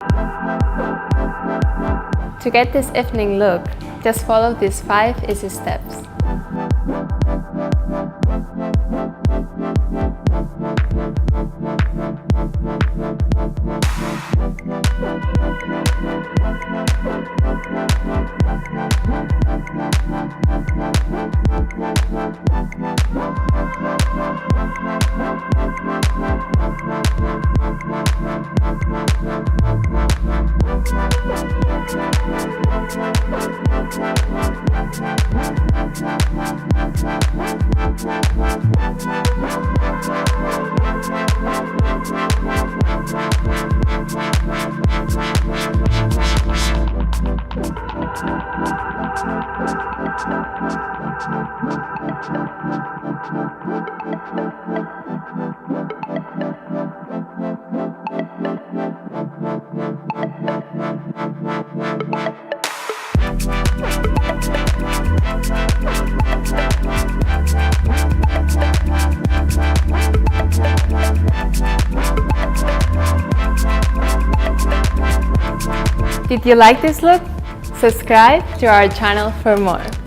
To get this evening look, just follow these 5 easy steps. Did you like this look? Subscribe to our channel for more.